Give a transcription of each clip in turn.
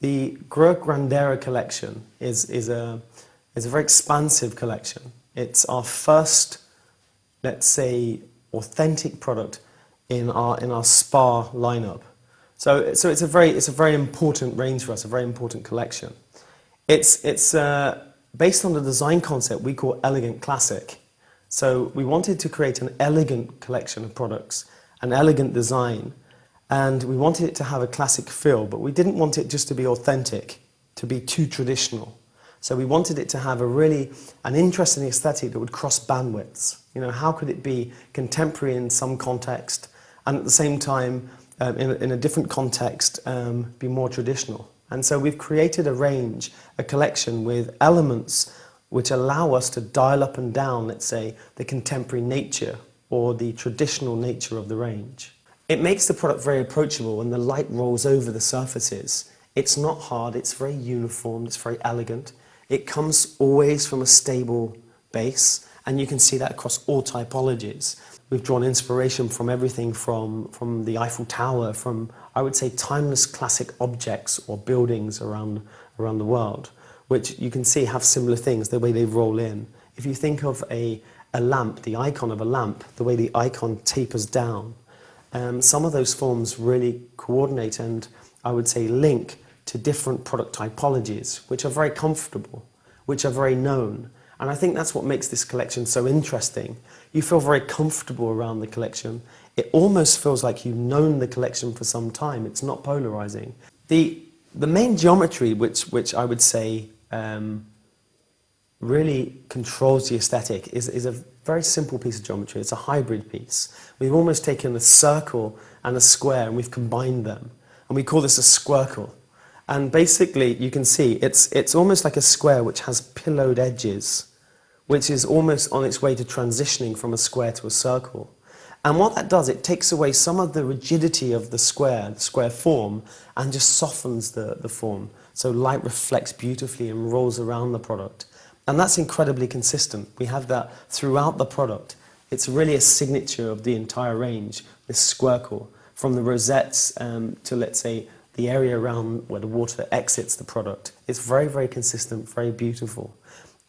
The Grohe Grandera collection is a very expansive collection. It's our first, let's say, authentic product in our spa lineup. So it's a very important range for us, a very important collection. It's based on the design concept we call elegant classic. So we wanted to create an elegant collection of products, an elegant design, and we wanted it to have a classic feel, but we didn't want it just to be authentic, to be too traditional. So we wanted it to have an interesting aesthetic that would cross bandwidths. You know, how could it be contemporary in some context, and at the same time, in a different context, be more traditional? And so we've created a range, a collection with elements which allow us to dial up and down, let's say, the contemporary nature or the traditional nature of the range. It makes the product very approachable when the light rolls over the surfaces. It's not hard, it's very uniform, it's very elegant. It comes always from a stable base, and you can see that across all typologies. We've drawn inspiration from everything from the Eiffel Tower, from, I would say, timeless classic objects or buildings around the world, which you can see have similar things, the way they roll in. If you think of a lamp, the icon of a lamp, the way the icon tapers down, some of those forms really coordinate and, I would say, link to different product typologies, which are very comfortable, which are very known. And I think that's what makes this collection so interesting. You feel very comfortable around the collection. It almost feels like you've known the collection for some time. It's not polarizing. The main geometry, which I would say really controls the aesthetic, is a very simple piece of geometry. It's a hybrid piece. We've almost taken a circle and a square and we've combined them. And we call this a squircle. And basically, you can see it's almost like a square which has pillowed edges, which is almost on its way to transitioning from a square to a circle. And what that does, it takes away some of the rigidity of the square form, and just softens the form. So light reflects beautifully and rolls around the product. And that's incredibly consistent. We have that throughout the product. It's really a signature of the entire range, this squircle, from the rosettes to, let's say, the area around where the water exits the product. It's very, very consistent, very beautiful.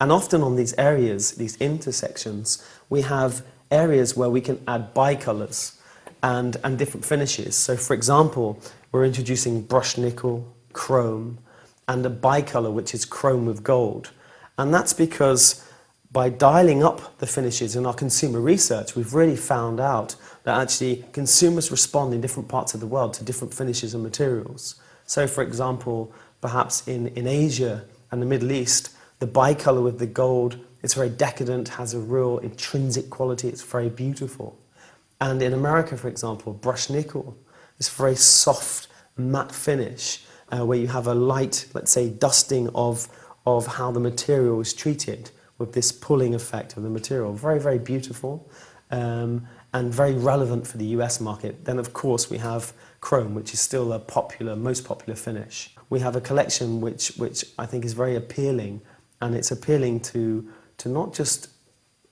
And often on these areas, these intersections, we have areas where we can add bicolors and different finishes. So for example, we're introducing brushed nickel, chrome, and a bicolor which is chrome with gold. And that's because by dialing up the finishes in our consumer research, we've really found out that actually consumers respond in different parts of the world to different finishes and materials. So for example, perhaps in Asia and the Middle East, the bicolor with the gold, it's very decadent, has a real intrinsic quality, it's very beautiful. And in America, for example, brushed nickel is a very soft, matte finish, where you have a light, let's say, dusting of how the material is treated, with this pulling effect of the material. Very, very beautiful, and very relevant for the US market. Then, of course, we have chrome, which is still a popular, most popular finish. We have a collection which I think is very appealing, and it's appealing to not just,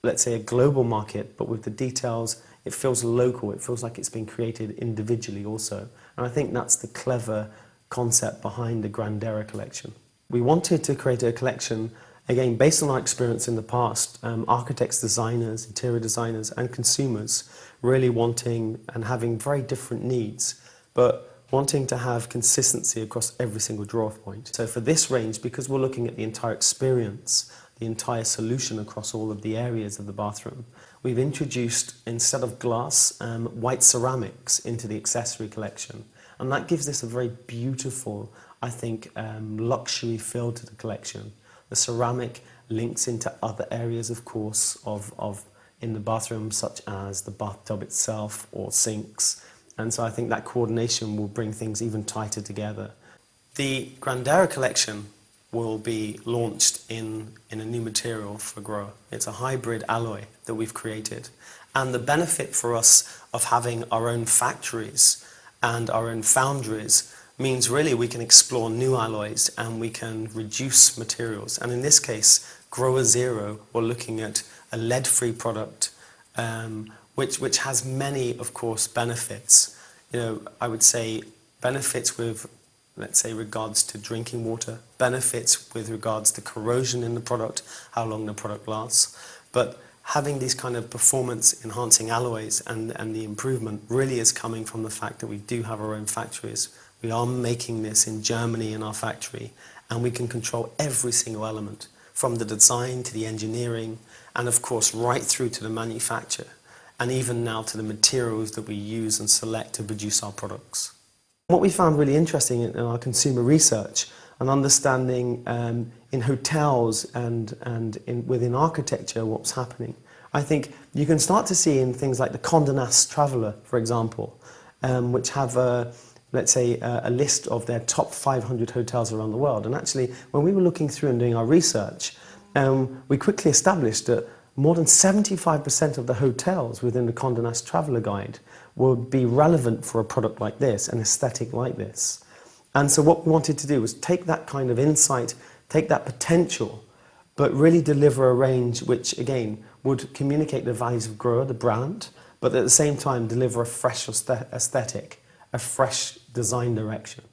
let's say, a global market, but with the details, it feels local, it feels like it's been created individually also. And I think that's the clever concept behind the Grandera collection. We wanted to create a collection, again, based on our experience in the past, architects, designers, interior designers, and consumers really wanting and having very different needs, but wanting to have consistency across every single draw point. So for this range, because we're looking at the entire experience, the entire solution across all of the areas of the bathroom, we've introduced, instead of glass, white ceramics into the accessory collection. And that gives this a very beautiful, I think, luxury feel to the collection. The ceramic links into other areas, of course, in the bathroom, such as the bathtub itself or sinks. And so I think that coordination will bring things even tighter together. The Grandera collection will be launched in a new material for Grohe. It's a hybrid alloy that we've created. And the benefit for us of having our own factories and our own foundries means really we can explore new alloys and we can reduce materials. And in this case, Grohe Zero, we're looking at a lead-free product, which has many, of course, benefits. You know, I would say benefits with let's say, regards to drinking water, benefits with regards to corrosion in the product, how long the product lasts. But having these kind of performance-enhancing alloys and the improvement really is coming from the fact that we do have our own factories. We are making this in Germany in our factory, and we can control every single element, from the design to the engineering, and of course right through to the manufacture, and even now to the materials that we use and select to produce our products. What we found really interesting in our consumer research and understanding in hotels and within architecture what's happening, I think you can start to see in things like the Condé Nast Traveller, for example, which have let's say a list of their top 500 hotels around the world. And actually, when we were looking through and doing our research, we quickly established that more than 75% of the hotels within the Condé Nast Traveller Guide would be relevant for a product like this, an aesthetic like this. And so what we wanted to do was take that kind of insight, take that potential, but really deliver a range which, again, would communicate the values of Grohe, the brand, but at the same time deliver a fresh aesthetic, a fresh design direction.